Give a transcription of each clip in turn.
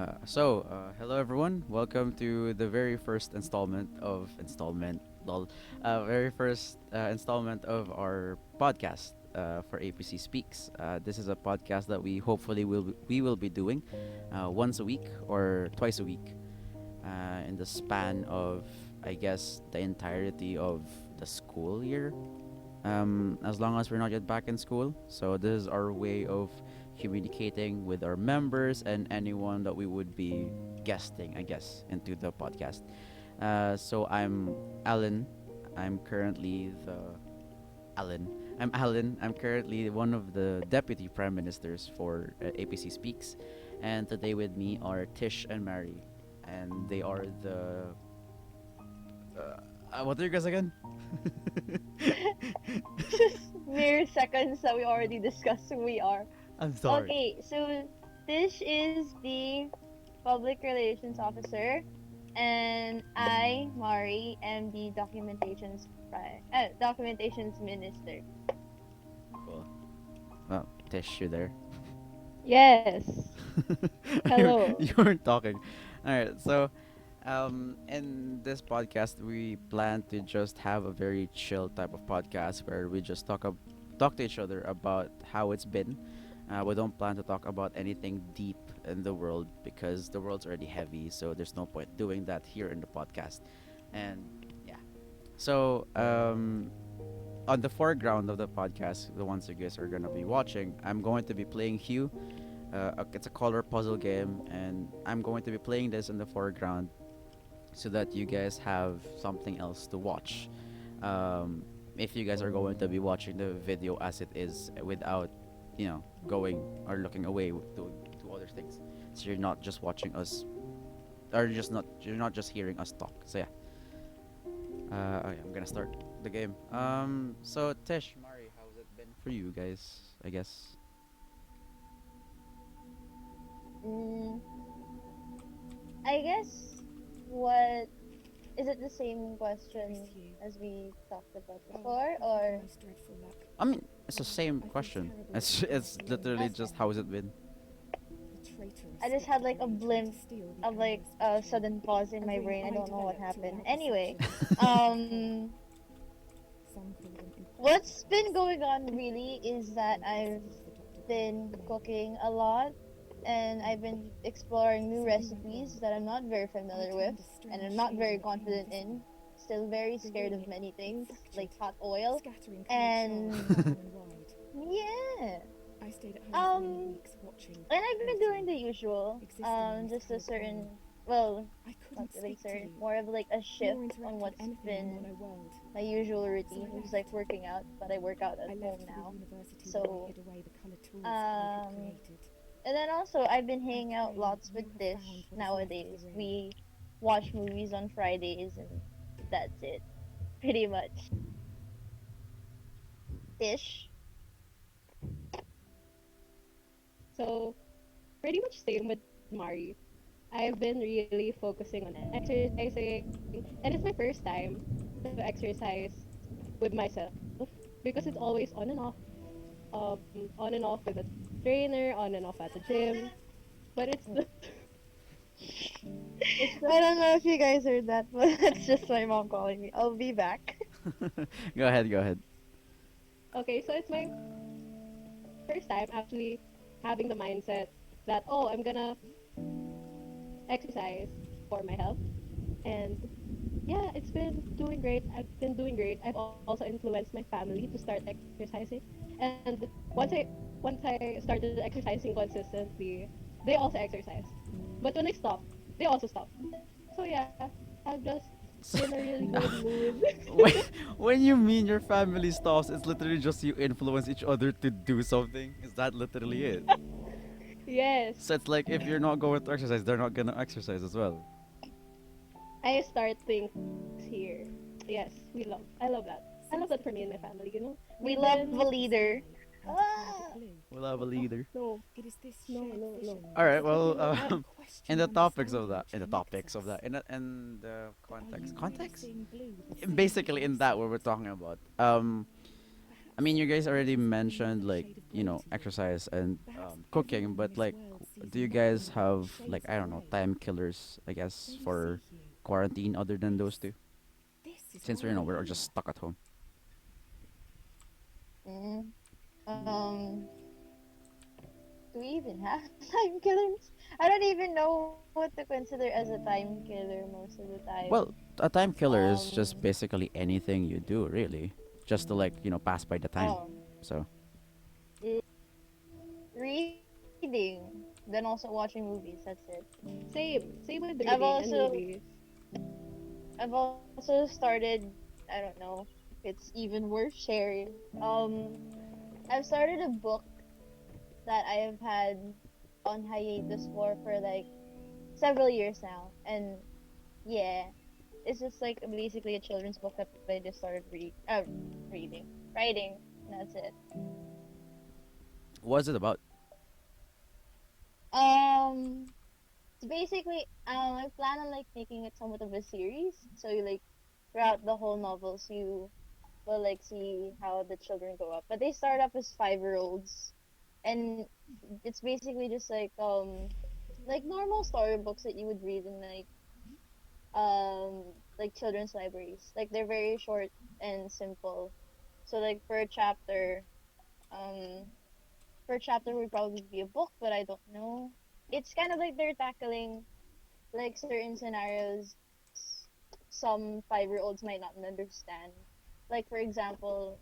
Hello everyone. Welcome to the very first very first installment of our podcast for APC Speaks. This is a podcast that we will be doing once a week or twice a week in the span of, I guess, the entirety of the school year, as long as we're not yet back in school. So this is our way of communicating with our members and anyone that we would be guesting, I guess, into the podcast. I'm Alan. I'm currently the Alan. I'm Alan. I'm currently one of the deputy prime ministers for APC Speaks, and today with me are Tish and Mary, and they are the. What are you guys again? Just mere seconds that we already discussed who we are. I'm sorry. Okay, so this is the public relations officer, and I, Mari, am the documentations minister. Cool. Well, Tish, you there? Yes. Hello. You weren't talking. All right. In this podcast, we plan to just have a very chill type of podcast where we just talk to each other about how it's been. We don't plan to talk about anything deep in the world because the world's already heavy. So there's no point doing that here in the podcast. And yeah. So on the foreground of the podcast, the ones you guys are gonna be watching, I'm going to be playing Hue. It's a color puzzle game, and I'm going to be playing this in the foreground so that you guys have something else to watch. If you guys are going to be watching the video as it is without, going or looking away to other things, so you're not just watching us, or you're not just hearing us talk. So yeah, okay, I'm gonna start the game. So Tish, Mari, how's it been for you guys? I guess. Mm, I guess what is it the same question as we talked about before, or I mean, it's the same question. It's literally just how's it been. I just had like a blimp of like a sudden pause in my brain. I don't know what happened. Anyway, um, what's been going on really is that I've been cooking a lot and I've been exploring new recipes that I'm not very familiar with and I'm not very confident in. Still very scared of many things like hot oil and yeah. And I've been doing the usual. Just a certain, well, not really certain, more of like a shift on what's been my usual routine, which is like working out, but I work out at home now. So, um, and then also I've been hanging out lots with Dish nowadays. We watch movies on Fridays, and that's it, pretty much. Dish. So, pretty much same with Mari. I've been really focusing on exercising, and it's my first time to exercise with myself because it's always on and off, um, on and off with a trainer, on and off at the gym. But it's I the don't know if you guys heard that, but that's just my mom calling me. I'll be back. Go ahead, go ahead. okay. So it's my first time actually having the mindset that I'm gonna exercise for my health. And yeah, it's been doing great. I've been doing great. I've also influenced my family to start exercising. And once I started exercising consistently, they also exercise. But when I stopped, they also stopped. So yeah, I've just been in a really good mood. when, when you mean your family stops, it's literally just you influence each other to do something. Is that literally it? yes, So it's like if you're not going to exercise, they're not gonna exercise as well. I start things here. Yes, I love that. I love that for me and my family. We We've love been the leader. Ah! We'll have a leader. no, no. All right. Well, No, I, in the context, basically in that what we're talking about. I mean, you guys already mentioned like exercise and cooking, but like do you guys have like I don't know time killers? I guess for quarantine other than those two, since we're just stuck at home. Mm. Um, do we even have time killers? I don't even know what to consider as a time killer most of the time. Well, a time killer is Um, just basically anything you do, really, just to like pass by the time. oh, So r- reading, then also watching movies. That's it. Same with I've reading and also movies. I've also started. I don't know. It's even worth sharing. I've started a book that I have had on hiatus for like several years now, and yeah, it's just like basically a children's book that I just started reading, writing, and that's it. what's it about? Um, it's basically I plan on like making it somewhat of a series. So you like throughout the whole novels you will like see how the children grow up. But they start off as 5-year-olds, and it's basically just like normal storybooks that you would read in like children's libraries. Like they're very short and simple. So like um per chapter would probably be a book, but I don't know. It's kind of like they're tackling like certain scenarios some 5-year-olds might not understand. Like for example,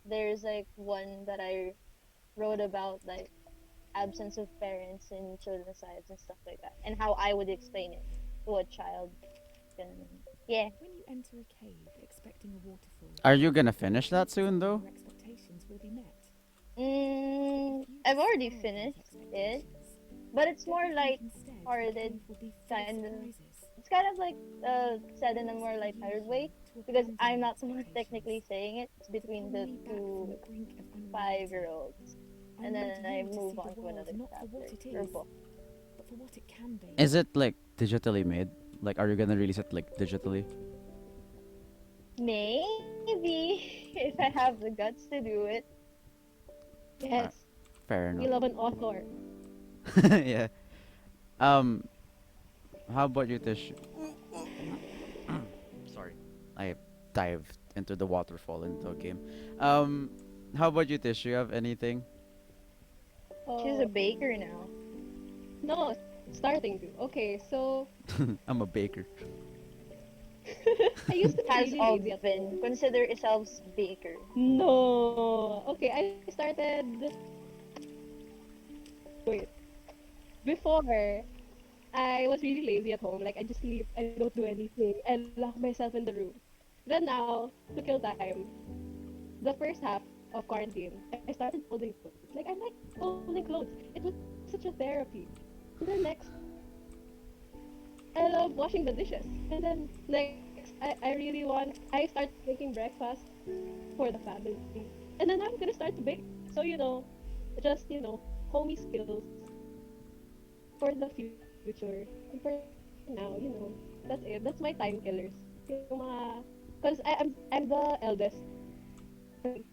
there's like one that I wrote about like absence of parents in children's lives and stuff like that, and how I would explain it to a child. And yeah, Are you gonna finish that soon though? I've already finished it, but it's more light-hearted kind of. It's kind of like said in a more light-hearted way because I'm not the one technically saying it. It's between the two 5-year-olds, and then I move on to another chapter or book. Is it like digitally made? Like, are you gonna release it like digitally? Maybe if I have the guts to do it. Uh, Yes, fair we enough. love an author. Yeah. Um. How about you, Tish? Sorry, I dived into the waterfall into a game. Um. How about you, Tish? You have anything? She's a Oh, baker now. no, starting to. Okay, so I'm a baker. I used to be Has really lazy at home. oven. Consider yourselves baker. No. Okay, I started. Wait. Before, I was really lazy at home. Like, I just sleep. I don't do anything. I lock myself in the room. Then now, to kill time, the first half of quarantine, I started folding clothes. Like, I like folding clothes. It was such a therapy. And then next, I love washing the dishes. And then next, I really want, I start making breakfast for the family. And then I'm gonna start to bake. So, just, homey skills for the future. And for now, that's it. That's my time killers. Yung mga, cause I'm the eldest family.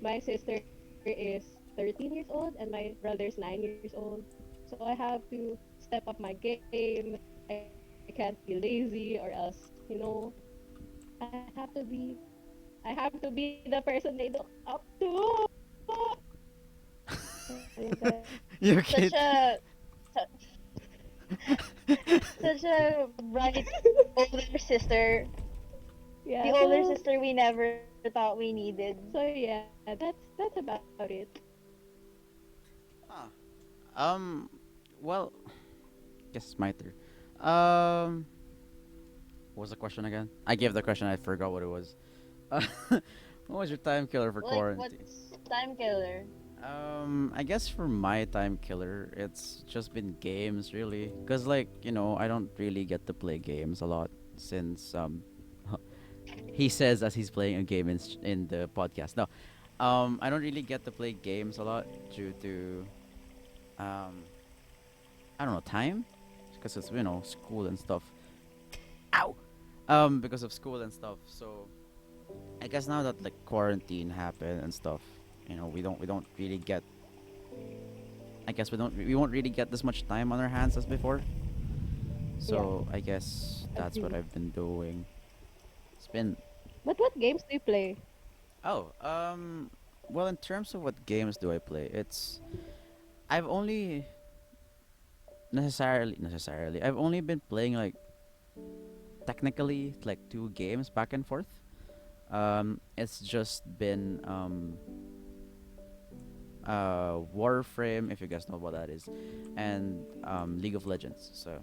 My sister is 13 years old and my brother's 9 years old. So I have to step up my game. I can't be lazy or else, I have to be the person they look up to. And then, You Such kid. a such a bright older sister. yeah, The older so sister we never thought we needed. that's about it. Huh. Um. Well, guess it's my turn. Um. What was the question again? I gave the question. I forgot what it was. What was your time killer for Like quarantine? what's time killer? I guess for my time killer, it's just been games, really. Cause like I don't really get to play games a lot since he says as he's playing a game in the podcast. No, I don't really get to play games a lot due to um, I don't know time, because it's school and stuff. Ow. Because of school and stuff. So I guess now that like quarantine happened and stuff, we don't really get. I guess we won't really get this much time on our hands as before. Yeah, So I guess that's what agree. I've been doing. It's been But what games do you play? oh well, in terms of what games do I play, it's I've only necessarily I've only been playing like technically like two games back and forth. It's just been Warframe, if you guys know what that is, and League of Legends. So,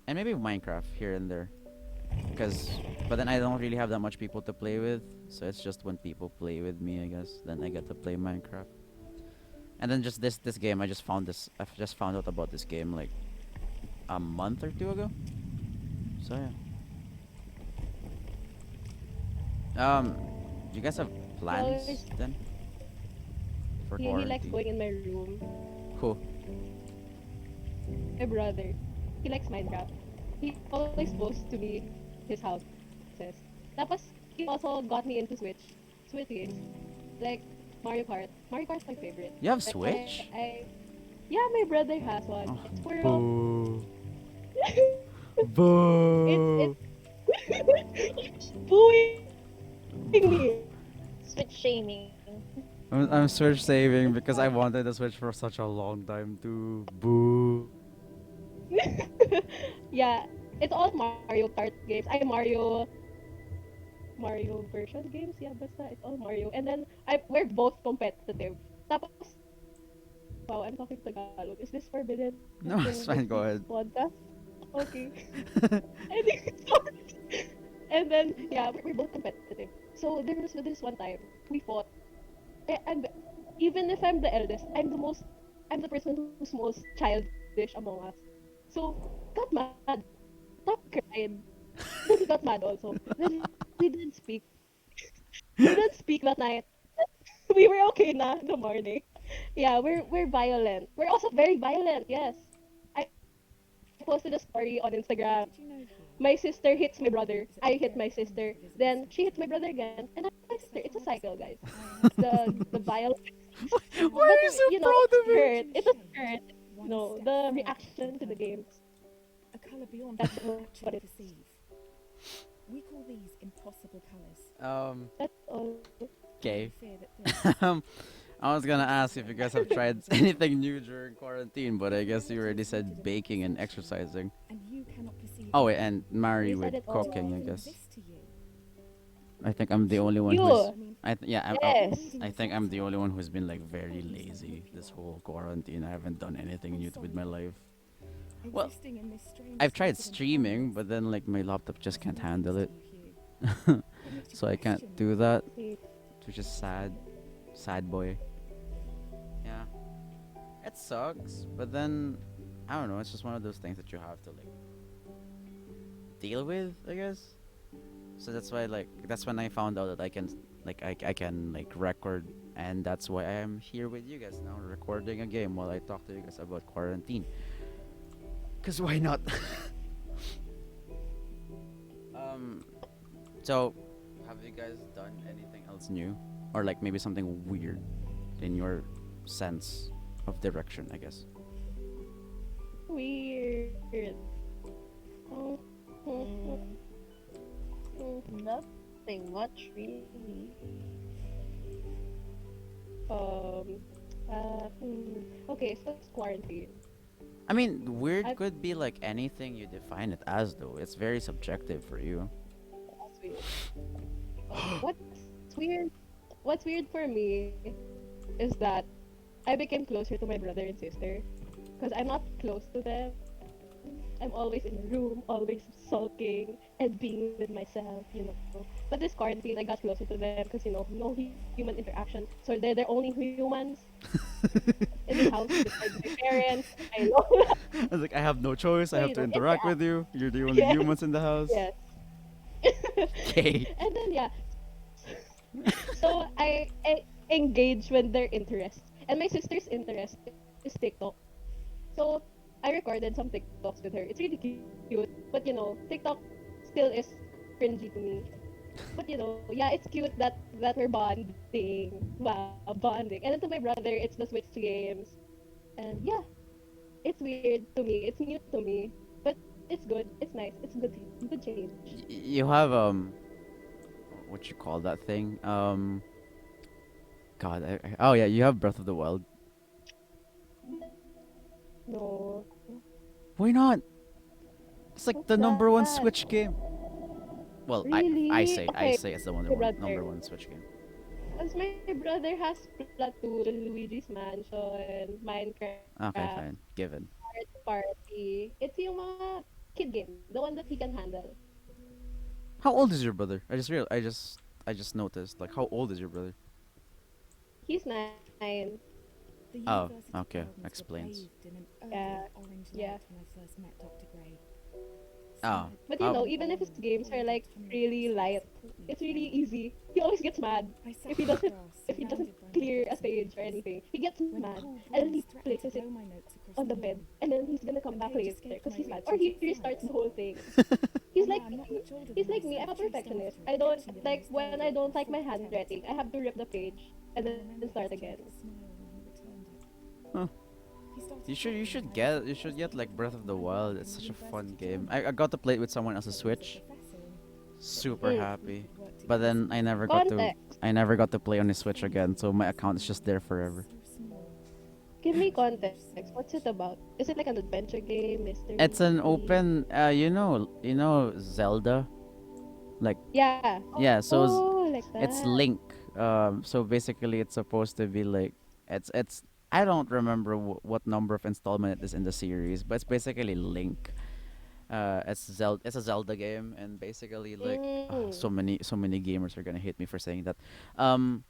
and maybe Minecraft here and there. Cause, but then I don't really have that much people to play with, so it's just when people play with me, I guess. Then I get to play Minecraft. And then just this game, I've just found out about this game like a month or two ago. So yeah. You guys have He always plans then for he likes quarantine? going in my room. Cool. My brother, he likes Minecraft. He always goes to me his houses. Tapos he also got me into Switch games like Mario Kart. Mario Kart's my favorite. You have Like Switch? yeah, my brother has one. Oh, It's for boo. it's Boo. booing me. Switch shaming. I'm Switch saving because I wanted a Switch for such a long time too. Boo. Yeah, it's all Mario Kart games. Mario version games. Yeah, basta it's all Mario. And then we're both competitive. Tapos, wow, I'm talking Tagalog. Is this forbidden No, in it's this fine. Go ahead. podcast? Okay. I think it's fine. And then, yeah, we're both competitive. So there was this one time we fought. And even if I'm the eldest, I'm the person who's most childish among us. So, got mad. Top cried. Then he got mad also. Then we didn't speak. We didn't speak that night. We were okay na in the morning. Yeah, we're violent. We're also very violent. Yes. I posted a story on Instagram. My sister hits my brother. I hit my sister. Then she hits my brother again, and I hit my sister. It's a cycle, guys. The violence. Why But are you so you know, proud it's of me? hurt. It was hurt. No, the reaction to the games. That's what it is. Um, That's all. okay. um, I was gonna ask if you guys have tried anything new during quarantine, but I guess you already said baking and exercising. Oh wait, and marry We said with it all. cooking, I guess. I think I'm the only one who's. You. Yeah, Yes. I think I'm the only one who's been like very lazy this whole quarantine. I haven't done anything new with my life. Well, I've tried streaming, but then like my laptop just can't handle it, so I can't do that, which is sad. Sad boy. Yeah, it sucks, but then I don't know. It's just one of those things that you have to like deal with, I guess. So that's why that's when I found out that I can I can like record, and that's why I am here with you guys now recording a game while I talk to you guys about quarantine. Cause why not? um, so have you guys done anything else new, or like maybe something weird in your sense of direction? I guess. Weird. Oh, oh, oh, Mm, oh. nothing much really. Um. Okay, so it's quarantine. I mean, weird I've could be like anything you define it as, though. It's very subjective for you. That's weird. What's weird? What's weird for me is that I became closer to my brother and sister because I'm not close to them. I'm always in the room, always sulking and being with myself, you know. But this quarantine, I got closer to them because, you know, no human interaction. So they're the only humans in this house besides my parents, my lola. I was like, I have no choice. I So, have you to know, interact interact. with you. You're the only Yes, humans in the house. yes. Okay. And then, yeah. So I engage when their interest. And my sister's interest is TikTok. So I recorded some TikToks with her. It's really cute. But you know, TikTok still is cringy to me. But you know, yeah, it's cute that we're bonding. Wow, bonding. And then to my brother, it's the Switch games. And yeah, it's weird to me. It's new to me, but it's good. It's nice. It's good change. You have what you call that thing? God, oh yeah, you have Breath of the Wild. No, Why not? It's like what's the number one that? Switch game. Well, I Really? say Okay, it's the my number brother. one Switch game. Because my brother has Splatoon, Luigi's Mansion, Minecraft, Okay, fine, given. Mario Party. It's yung mga kid game, the one that he can handle. How old is your brother? I just noticed. Like, how old is your brother? He's 9. Oh, okay, explains. Yeah, yeah. Oh, But you how? know, even if his games are like really light, it's really easy. He always gets mad if he doesn't clear a stage or anything. He gets mad and then he places it on the bed and then he's gonna come back later because he's mad or he restarts the whole thing. He's like me. He's like me. I'm a perfectionist. I don't like when I don't like my handwriting. I have to rip the page and then start again. Huh. You should get like Breath of the Wild. It's such a fun game. I got to play it with someone else's Switch. Super Mm. happy. But then Context. I never got to play on his Switch again, so my account is just there forever. Give me context. What's it about? Is it like an adventure game, It's an mystery? open you know Zelda? Like Yeah. yeah, so Oh, like it's that. Link. So basically it's supposed to be like it's I don't remember what number of installment it is in the series, but it's basically Link. It's a Zelda game, and basically like Mm. so many gamers are gonna hate me for saying that. Um,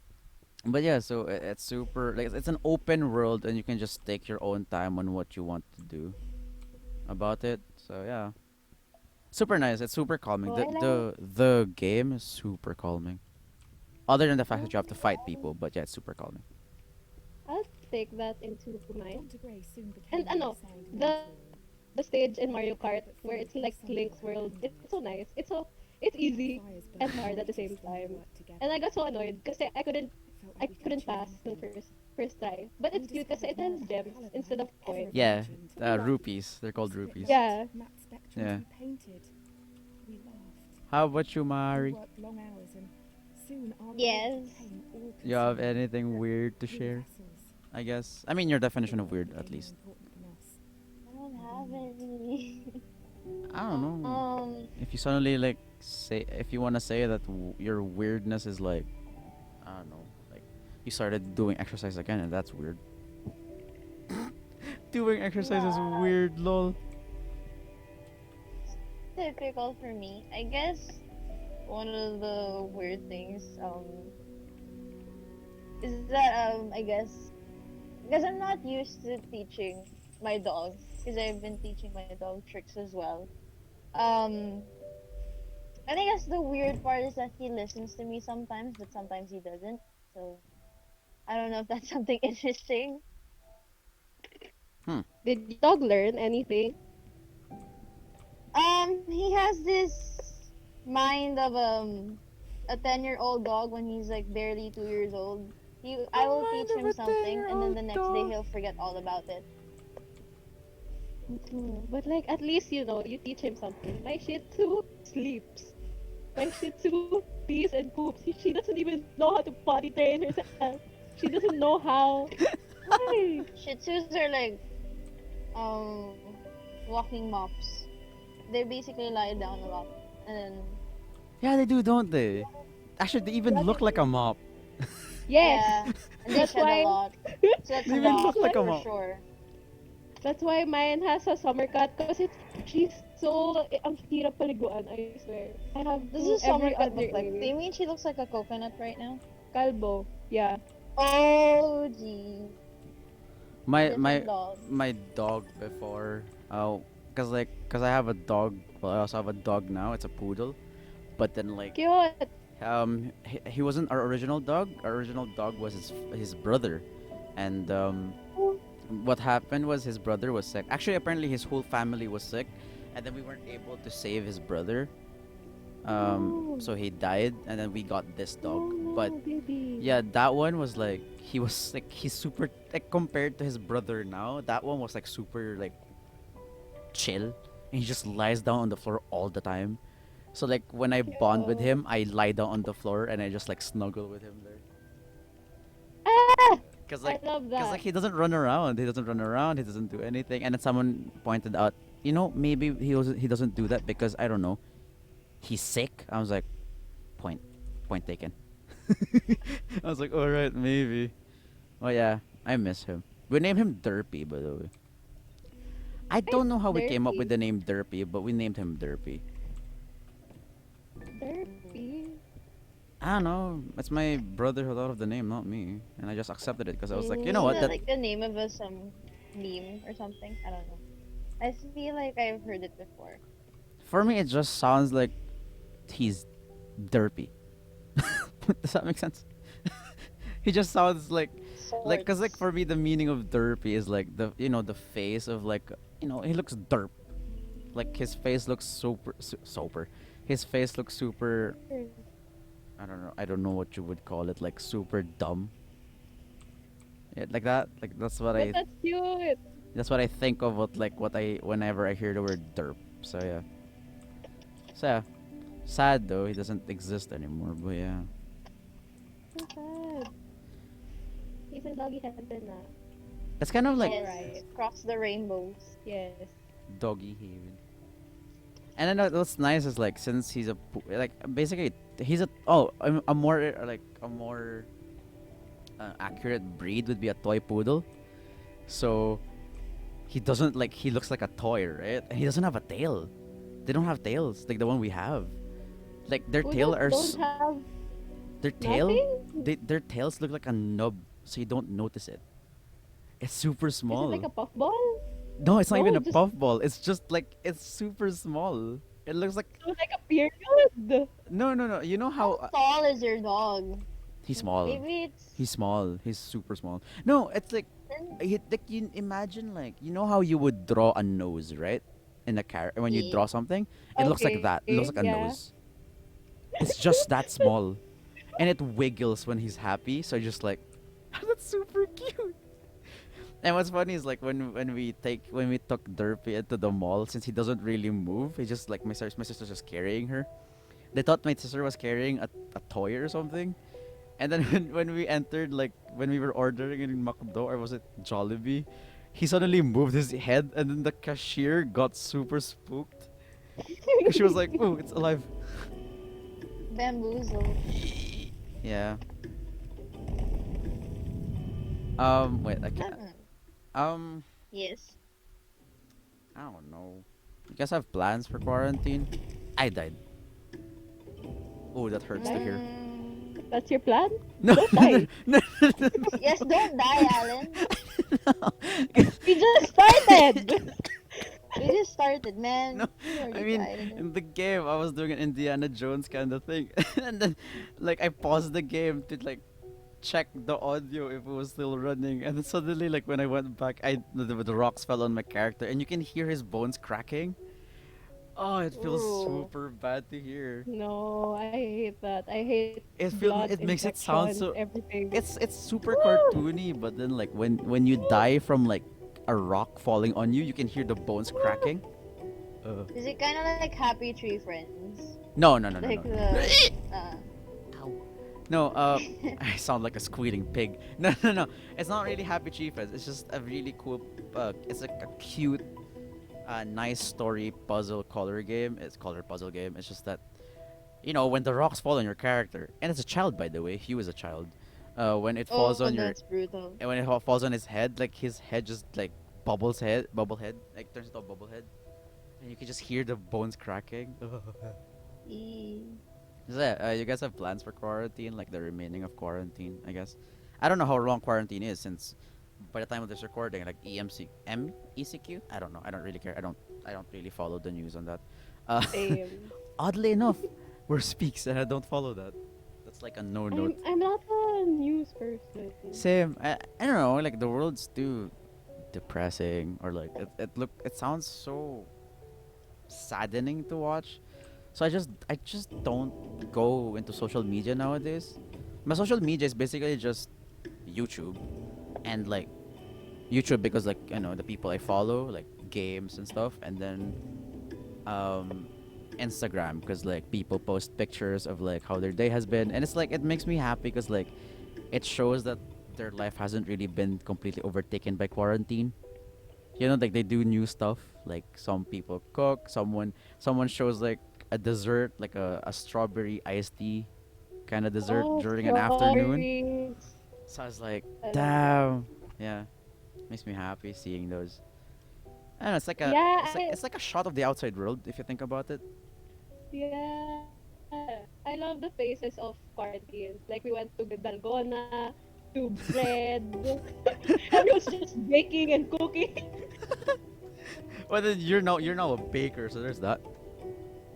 but yeah, so it's super like it's an open world, and you can just take your own time on what you want to do about it. So yeah, super nice. It's super Oh, calming. I like. The game is super calming. Other than the fact Oh, that you have to fight people, but yeah, it's super calming. I'll take that into mind. And ano, the stage in Mario Kart where it's like Link's world. It's so nice. It's easy and hard at the same time. And I got so annoyed because I couldn't pass the first try. But it's cute because it has gems instead of coins. Yeah, rupees. They're called rupees. Yeah. Yeah. How about you, Mari? Yes. You have anything weird to share? I guess. I mean, your definition of weird, at least. I don't have any. I don't know. um, If you suddenly like say, if you wanna say that your weirdness is like, I don't know, like you started doing exercise again, and that's weird. Doing exercise is nah, weird, lol. typical for me. I guess one of the weird things is that I guess because I'm not used to teaching my dog because I've been teaching my dog tricks as well. Um, and I guess the weird part is that he listens to me sometimes, but sometimes he doesn't. So I don't know if that's something interesting. Hmm. Did your dog learn anything? He has this mind of a 10-year-old dog when he's like barely 2 years old. I will The teach mind him of a something, and then 10-year-old the next day dog. he'll forget all about it. But like at least you teach him something. My Shih Tzu sleeps. My Shih Tzu pees and poops. She doesn't even know how to potty train herself. She doesn't know how. Why? Shih Tzus are like um walking mops. They basically lie down a lot, and then Yeah, they do, don't they? Actually, they even Yeah, they look like a do. mop. Yes. yeah, and they That's shed a why. lot. So that's They a even look mop like that's a for mop. sure. that's why mine has a summer cat because she's so ang hirap paliguan, I swear. I have Does to this every summer cut other look like? day. Do you mean she looks like a coconut right now? Calbo. Yeah. Oh, geez. My Different my dog. my dog before, cause I have a dog. Well, I also have a dog now. It's a poodle. But then like Cute. he wasn't our original dog. Our original dog was his brother, and what happened was his brother was sick. Actually, apparently his whole family was sick, and then we weren't able to save his brother. No. So he died, and then we got this dog. Oh But no, baby. yeah, that one was like he was like he's super like compared to his brother now. That one was like super like chill, and he just lies down on the floor all the time. So like when I bond with Cute. him, I lie down on the floor and I just like snuggle with him there. Ah! Cause I like, love cause that. like he doesn't run around. He doesn't run around. He doesn't do anything. And then someone pointed out, maybe he doesn't do that because I don't know, he's sick. I was like, point, point taken. I was like, all right, maybe. Oh yeah, I miss him. We named him Derpy, by the way. I Wait, don't know how we came up with Derpy. the name Derpy, but we named him Derpy. Derpy. I don't know. It's my brother who thought of the name, not me, and I just accepted it because I was like, you know Isn't what? that That like the name of some meme or something? I don't know. I feel like I've heard it before. for me, it just sounds like he's derpy. Does that make sense? He just sounds like, cause like Sorts. for me, the meaning of derpy is like the face of like, he looks derp. Like his face looks super. His face looks super. I don't know. I don't know what you would call it. Like super dumb. Yeah, like that. Like But that's cute. that's what I think of what I whenever I hear the word derp. So yeah. So yeah. Sad though he doesn't exist anymore. But yeah. So sad. He's in doggy heaven now. It's kind of He's like Yes, alright. cross the rainbows. Yes. doggy haven. And then what's nice is like since he's like basically he's a more like a more accurate breed would be a toy poodle. So he doesn't like he looks like a toy, right? And he doesn't have a tail. They don't have tails like the one we have. Like their tail Poodles are don't have their tail nothing? their tails look like a nub, so you don't notice it. It's super Is it like small. a puffball? No, it's not even No, a just puffball. It's just like it's super small. It looks like so like a period. no. You know how How tall is your dog? he's small. Maybe it's He's small. He's super small. No, it's like then like you imagine like you know how you would draw a nose, right? In a when you yeah. draw something, it looks like that. It Okay, looks like a yeah. nose. It's just that small, and it wiggles when he's happy. So you're just like, that's super cute. And what's funny is like when we took Derpy into the mall, since he doesn't really move, he just like my sister's just carrying her. They thought my sister was carrying a toy or something. And then when we entered, like when we were ordering in McDo or was it Jollibee, he suddenly moved his head, and then the cashier got super spooked because she was like, "Oh, it's alive." Bamboozle. Yeah. Wait, I can't. Mm. Um, Yes. I don't know. You guys have plans for quarantine? I died. Oh, that hurts to hear. Mm, That's your plan? No, Don't no, die. no, no, yes, don't die, Alan. no. We just started! We just started, man. No, You I already mean, died in again. the game, I was doing an Indiana Jones kind of thing, and then, like, I paused the game to like check the audio if it was still running, and then suddenly, like, when I went back, the rocks fell on my character, and you can hear his bones cracking. Oh, it feels Ooh. super bad to hear. No, I hate that. I hate blood It makes it sound infections, so. everything. It's super Woo! cartoony, but then like when you die from like a rock falling on you, you can hear the bones cracking. Is it kind of like Happy Tree Friends? No, no, no, no, Like no. the. Uh, Ow. No, I sound like a squealing pig. No, no, no. It's not really Happy Tree Friends. It's just a really cool. It's like a cute, nice story puzzle color game. It's color puzzle game. It's just that, when the rocks fall on your character, and it's a child, by the way. He was a child. When it falls oh, on your, that's brutal. and when it falls on his head, like his head just like bubble head, like turns into a bubble head, and you can just hear the bones cracking. Eee. Is that you guys have plans for quarantine, like the remaining of quarantine? I guess. I don't know how long quarantine is since by the time of this recording, like MECQ. I don't know. I don't really care. I don't really follow the news on that. Uh, Same. oddly enough, we're speaks and I don't follow that. That's like a no note. I'm not a news person. Same. I don't know. Like the world's too depressing, or like it sounds so saddening to watch. So I just don't go into social media nowadays. My social media is basically just YouTube, and like YouTube because like the people I follow, like games and stuff, and then um Instagram because like people post pictures of like how their day has been, and it's like it makes me happy because like it shows that their life hasn't really been completely overtaken by quarantine. Like they do new stuff. Like some people cook, someone shows like a dessert, like a strawberry iced tea kind of dessert Oh, during an afternoon. strawberries. So I was like, I love that. damn, yeah, makes me happy seeing those. I don't know, Yeah, it's like a shot of the outside world if you think about it. yeah. I love the phases of quarantine. Like we went to the Dalgona, to bread. Everyone's just baking and cooking. Well, then you're now a baker, so there's that.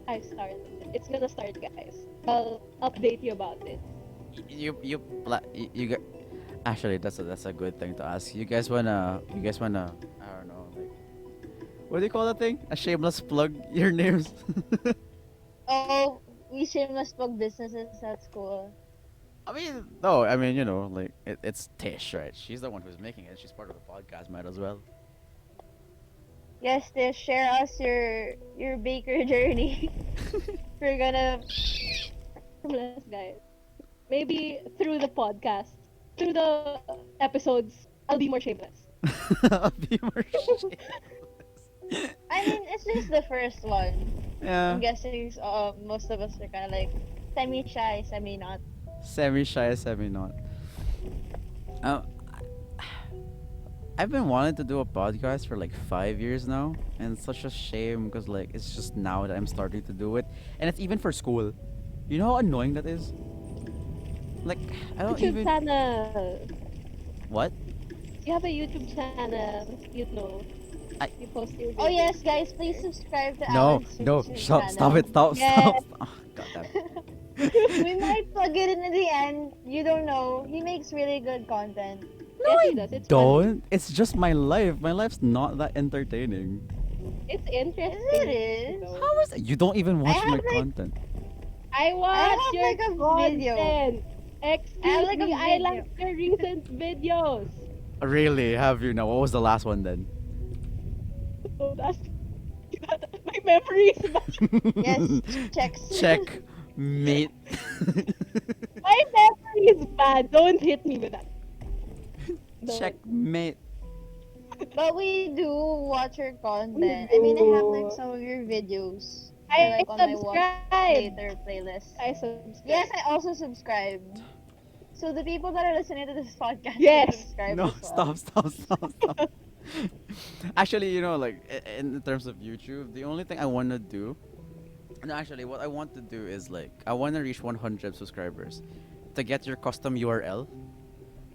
I started. It's gonna start, guys. I'll update you about it. You get. Actually, that's a good thing to ask. You guys wanna I don't know, like, what do you call that thing? A shameless plug your names. Oh, we shameless plug businesses at school. I mean, no, I mean, like it's Tish, right? She's the one who's making it. She's part of the podcast. Might as well. Yes, Tish, share us your baker journey. We're gonna. Shameless, guys. Maybe through the podcast, through the episodes, I'll be more shameless. I'll be more I mean, it's just the first one. Yeah. I'm guessing most of us are kind of like semi shy, semi not. Semi shy, semi not. Um, I've been wanting to do a podcast for like 5 years now, and it's such a shame because like it's just now that I'm starting to do it, and it's even for school. You know how annoying that is? Like I don't YouTube even channel. what? You have a YouTube channel. You know. I You post your Oh videos yes, guys, please subscribe to no Alan's no YouTube stop channel. it stop Yes. stop stop. God damn. We might plug it in the end. You don't know. He makes really good content. No, Yes, I he does. It's funny. don't. It's just my life. My life's not that entertaining. It's Yes, interesting. it is. Though. How is it? You don't even I watch have my like content. I watch have your like a video. content. I have Excuse like a me, I video. like your recent videos. Really? Have you now? What was the last one then? Don't ask me that. My memory is bad. Yes, checks. Check, mate. My memory is bad. Don't hit me with that. Check, Don't. mate. But we do watch your We content. I mean, I have like do. some of your videos. They're I like on my watch subscribe. later playlist. I subscribe. Yes, I also subscribe. So the people that are listening to this podcast should Yes. subscribe No, as well. stop. Actually, like in terms of YouTube, the only thing I want to do, no, actually, what I want to do is like I want to reach 100 subscribers to get your custom URL.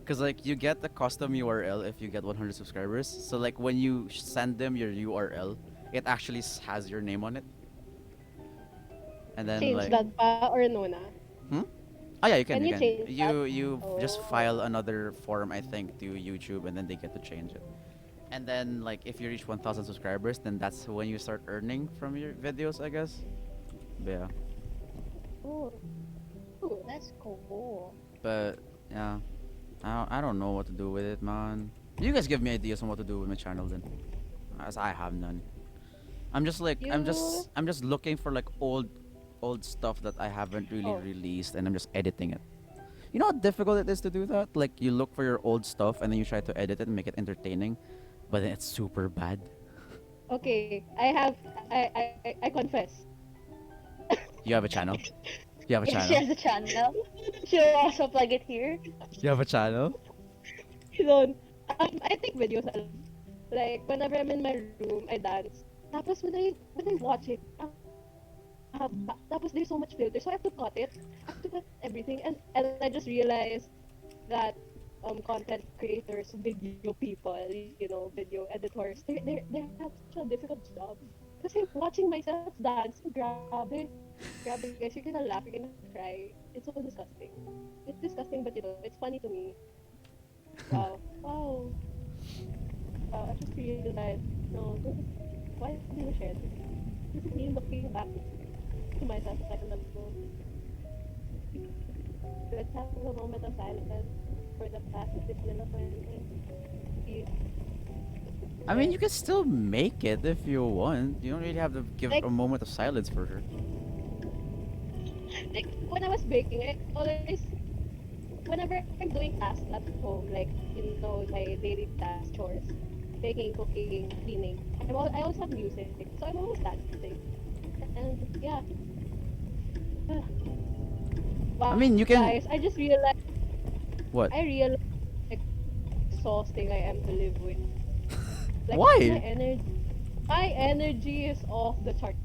Cause like you get the custom URL if you get 100 subscribers. So like when you send them your URL, it actually has your name on it. And then Change like, that pa or no na? hmm? Oh yeah, you can. Can You you can. change that? You just Oh. file another form, I think, to YouTube, and then they get to change it. And then like if you reach 1,000 subscribers, then that's when you start earning from your videos, I guess. But yeah. Oh. Ooh. That's cool. But yeah, I don't know what to do with it, man. You guys give me ideas on what to do with my channel then, as I have none. I'm just like I'm You. just I'm just looking for like old stuff that I haven't really Oh. released, and I'm just editing it. You know how difficult it is to do that? Like you look for your old stuff and then you try to edit it and make it entertaining, but then it's super bad. Okay. I have. I confess. You have a channel? You have a Yes, she channel? has a channel. She'll also plug it here. You have a channel? You don't. I take videos a lot. Like whenever I'm in my room, I dance. Tapos when I watch it, tapos there's so much filter, so I have to cut it. I have to cut everything, and I just realized that content creators, video people, video editors, they have such a difficult job. Kasi watching myself dance, grabe guys, you're gonna laugh, you're gonna cry. It's so disgusting. It's disgusting, but it's funny to me. Wow. Wow. Wow, I just realized, no, why did I share this? This is me looking back to myself a second ago. Let's have a moment of silence. for the past Tish Dela Fuente. He, I mean, yeah. you can still make it if you want. You don't really have to give Like, a moment of silence for her. like when I was baking, I always, whenever I'm doing tasks at home, like, my daily tasks, chores, baking, cooking, cleaning, I always have music, so I'm always dancing. And yeah, I wow, mean, you guys, can. I just realized, What? I realized like exhausting I am to live with. Like Why? my energy is off the charge.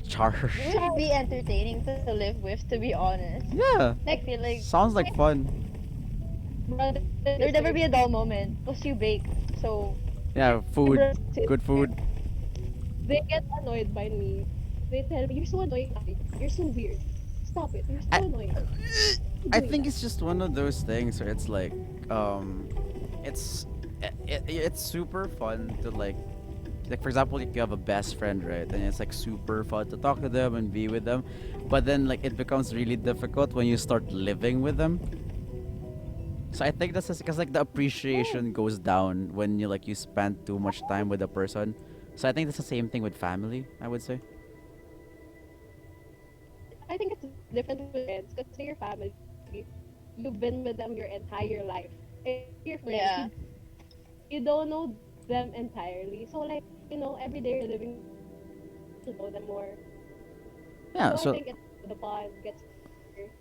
Char. You Char would be entertaining to live with, to be honest. Yeah. I like feel like Sounds like fun. brother and there would sister. never be a dull moment because you bake. So Yeah, My food. brother and Good sister, food. they get annoyed by me. They tell me, "You're so annoying, Ate. You're so weird. Stop it. You're I so annoying. You're I doing think that." it's just one of those things where it's like um it's it's super fun to like for example like you have a best friend, right, and it's like super fun to talk to them and be with them, but then like it becomes really difficult when you start living with them. So I think that's just because like the Yeah, appreciation goes down when you spend too much time with a person. So I think that's the same thing with family, I would say. I think it's different with friends because they're your family. You've been with them your entire life. And with your friends, yeah. you don't know them entirely. So like, every day you're living with them, you get to know them more. So Yeah, I so think the bond gets stronger.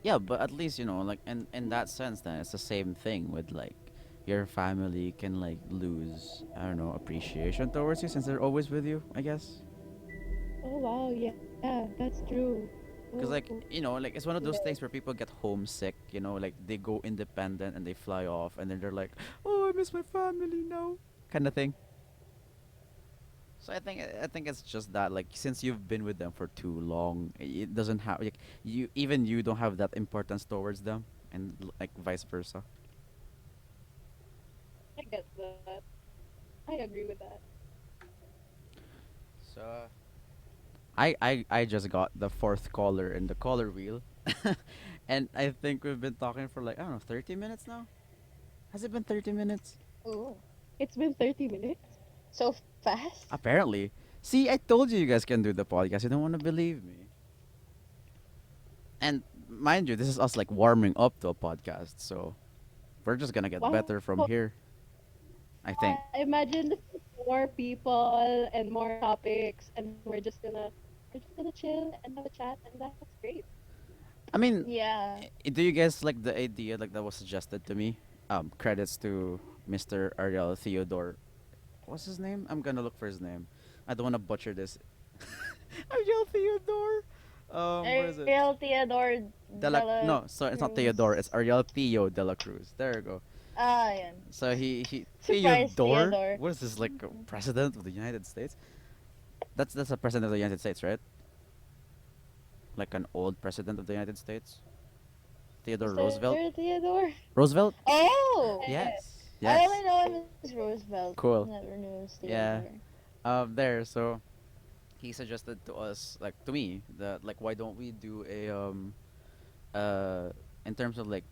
yeah, but at least like in that sense then it's the same thing with like your family can like lose, I don't know, appreciation towards you since they're always with you, I guess. Oh wow, yeah, that's true. Oh, Because like like it's one of those yes. things where people get homesick, like they go independent and they fly off and then they're like, oh, I miss my family now, kind of thing. So I think it's just that like since you've been with them for too long, it doesn't have like you don't have that importance towards them, and like vice versa. I get that. I agree with that. So I just got the fourth caller in the caller wheel, and I think we've been talking for like I don't know 30 minutes now. Has it been 30 minutes? Ooh. It's been 30 minutes. So fast. Apparently. See, I told you guys can do the podcast. You don't want to believe me. And mind you, this is us like warming up to a podcast, so we're just gonna get Wow. better from here. I think. Imagine if more people and more topics, and we're just gonna chill and have a chat, and that's great. I mean, Yeah. do you guys like the idea like that was suggested to me? Credits to Mr. Ariel Theodore. What's his name? I'm gonna look for his name. I don't wanna butcher this. Ariel Theodore. Where is it? Ariel Theodore Dela No, sorry, it's not Theodore. It's Cruz. Ariel Theo de la Cruz. There you go. Ah, yan. So he Surprise Theodore. Theodore. What is this like a president of the United States? That's a president of the United States, right? Like an old president of the United States. Theodore Roosevelt. Mr. Theodore. Roosevelt. Oh! Yes. I Yes. only know him as Roosevelt. Cool. Never knew it was Yeah. Theodore. There. So he suggested to us, like to me, that like why don't we do a uh in terms of like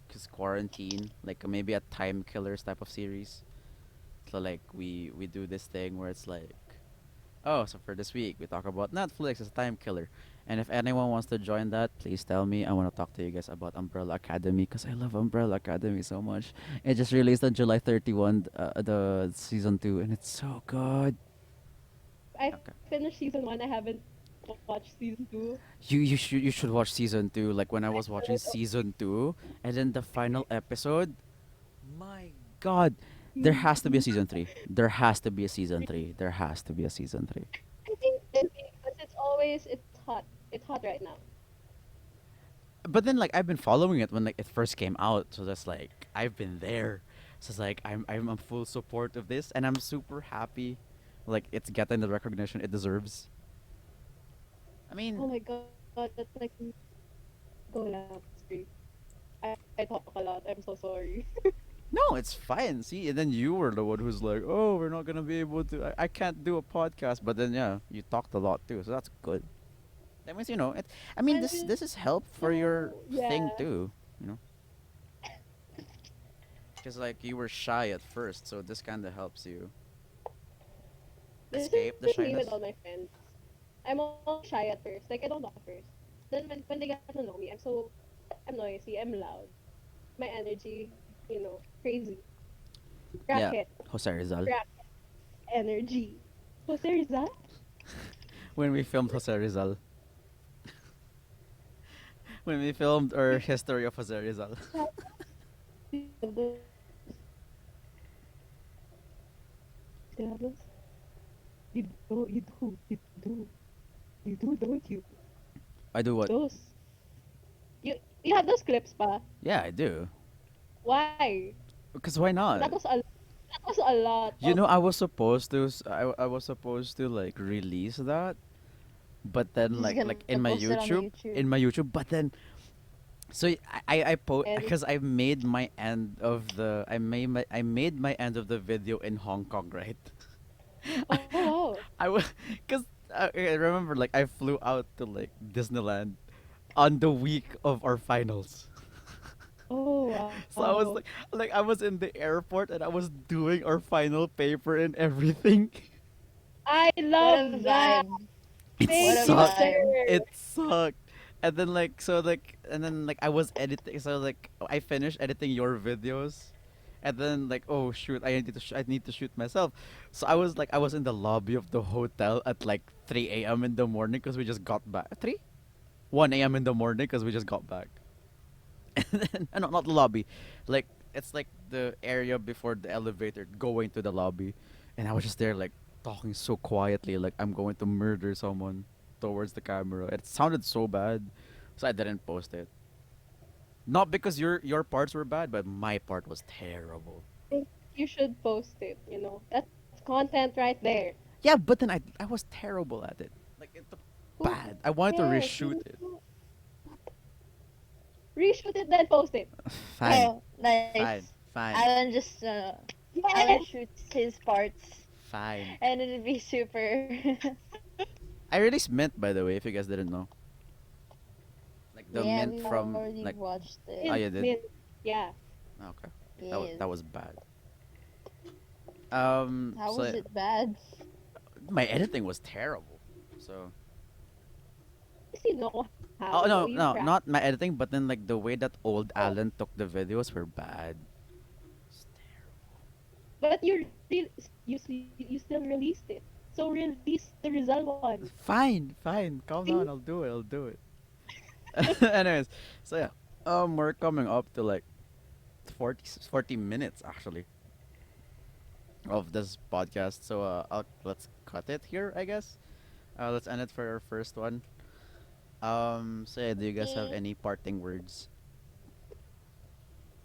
cause quarantine, like maybe a time killers type of series. So like we do this thing where it's like, oh, so for this week we talk about Netflix as a time killer, and if anyone wants to join that, please tell me. I want to talk to you guys about Umbrella Academy because I love Umbrella Academy so much. It just released on July 31, the season 2, and it's so good. I Okay. finished season 1. I haven't watched season 2. You should watch season 2. Like when I I was watching should. season 2, and then the final episode. My God, there has to be a season 3. There has to be a season 3. There has to be a season 3. I think because it's hot. It's hot right now. But then like I've been following it when like it first came out, so that's like I've been there. So it's like I'm in full support of this, and I'm super happy, like it's getting the recognition it deserves. I mean, Oh my god, that's like go lang. Sorry. I talk a lot. I'm so sorry. no, it's fine. See, and then you were the one who's like, oh, we're not gonna be able to. I can't do a podcast, but then yeah, you talked a lot too, so that's good. That means it. I mean, this Imagine, is help for your no, yeah. thing too. You know. Cause like you were shy at first, so this kind of helps you This escape the is me with shyness. all my friends. I'm also shy at first. Like I don't talk at first. Then when they got to know me, I'm noisy, I'm loud. My energy, crazy. Yeah, Racket, Jose Rizal. racket, energy. Jose Rizal? When we filmed Jose Rizal, when we filmed our history of Jose Rizal. Do you have those? Still have those? You do, don't you? I do what? Those. You have those clips, pa? Yeah, I do. Why? Because why not? That was a lot You of know, I was supposed to. I was supposed to like release that, but then He's gonna in my post it on the YouTube, YouTube. but then so and because I made my end of the I made my end of the video in Hong Kong, right? oh wow. I was because I remember like I flew out to like Disneyland on the week of our finals. Oh So I wow. was like I was in the airport and I was doing our final paper and everything. I What a love that. vibe. It What Thank a you, sucked. sir. vibe. It sucked. And then I was editing. So like I finished editing your videos, and then like oh shoot, I need to shoot myself. So I was in the lobby of the hotel at like 3 a.m. in the morning because we just got back. 1 a.m. in the morning because we just got back. And then, no, not the lobby, like it's like the area before the elevator going to the lobby, and I was just there like talking so quietly like I'm going to murder someone towards the camera. It sounded so bad, so I didn't post it. Not because your parts were bad, but my part was terrible. Think you should post it, That's content right there. Yeah, but then I was terrible at it. Like it looked Who bad. I wanted to cares? reshoot it. Reshoot it, then post it. Fine, Oh, nice. fine, fine, Alan just Alan Yes! shoots his parts, fine. and it'd be super. I released Mint, by the way, if you guys didn't know. Like the Yeah, mint we from already like. watched Oh, it. you did. Mint. Yeah. Okay. Yes. That was bad. How was So it bad? my editing was terrible. So. Kasi know how. Oh no, You no, practice. not my editing, but then like the way that old Alan took the videos were bad. It's But you still released it. So release the result one. fine, fine. Calm See? down. I'll do it. I'll do it. Anyways, so yeah, we're coming up to like 40 minutes actually of this podcast. So let's cut it here, I guess. Let's end it for our first one. So yeah, do you guys have Okay. any parting words?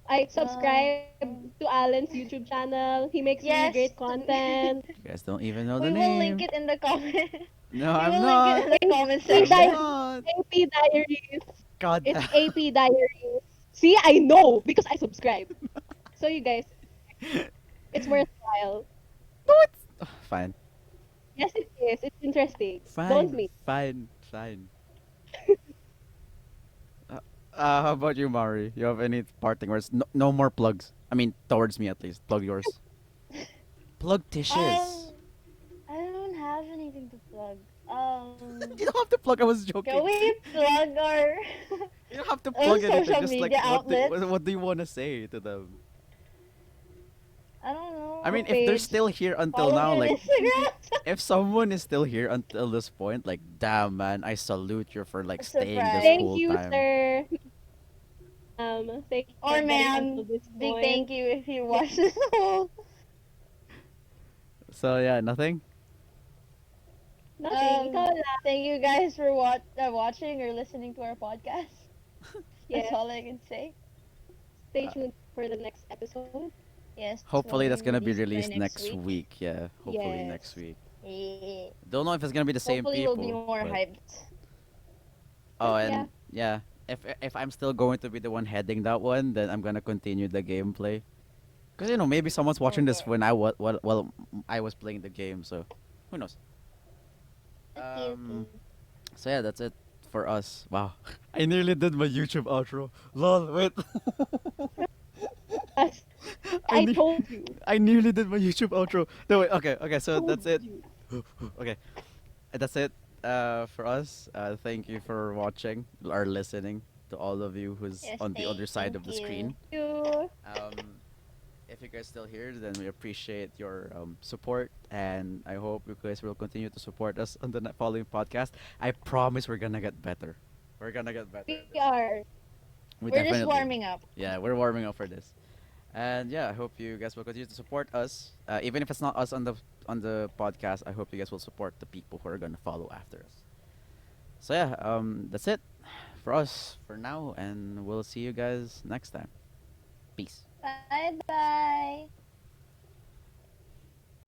I subscribe Um, to Alan's YouTube channel. He makes really yes. great content. You guys don't even know the We will link name. it in the comment. No, We I'm will link it not. in the comment Hey I'm guys, section. not. AP Diaries. God It's damn. AP Diaries. See, I know because I subscribe. So you guys, it's worthwhile. No, it's fine. Yes, it is. It's interesting. Don't Fine. me. Fine. Fine. How about you, Mari? You have any parting words? No, no more plugs. I mean, towards me at least. Plug yours. Plug tishes. Um, I don't have anything to plug. You don't have to plug. I was Can joking. we plug our You don't have to our plug anything. social Just like media outlets? what do you want to say to them? I don't know. I The mean, if they're page. still here until Follow now, me on like Instagram. if someone is still here until this point, like damn man, I salute you for like staying this Surprise. Thank whole you, time. sir. Thank you for Or getting until ma'am, this big point. thank you if you Yeah. watch this whole. So yeah, nothing. Nothing. Ikaw lang. Thank you guys for watching or listening to our podcast. That's Yes. all I can say. Stay Uh, tuned for the next episode. Yes, this Hopefully will that's be gonna be released by released next next week. week. Yeah, hopefully next Yes. week. Yeah. Don't know if it's gonna be the same Hopefully, we'll be people, more but hyped. oh, Yeah. and yeah, if I'm still going to be the one heading that one, then I'm gonna continue the gameplay. Cause maybe someone's watching this when I was playing the game, so who knows? Okay, Um, okay. so yeah, that's it for us. Wow, I nearly did my YouTube outro. Lol, wait. I I knew told you. I nearly did my YouTube outro. No wait, okay, okay, so Told that's it. you. Okay. That's it for us. Thank you for watching or listening to all of you who's Yes, on the other thank side of the you. screen. You. Um, if you guys still here, then we appreciate your support, and I hope you guys will continue to support us on the following podcast. I promise we're gonna get better. We're gonna get better We at this. are. We We're just definitely, warming up. yeah, we're warming up for this. And yeah, I hope you guys will continue to support us. Even if it's not us on the podcast, I hope you guys will support the people who are gonna follow after us. So yeah, that's it for us for now, and we'll see you guys next time. Peace. Bye bye.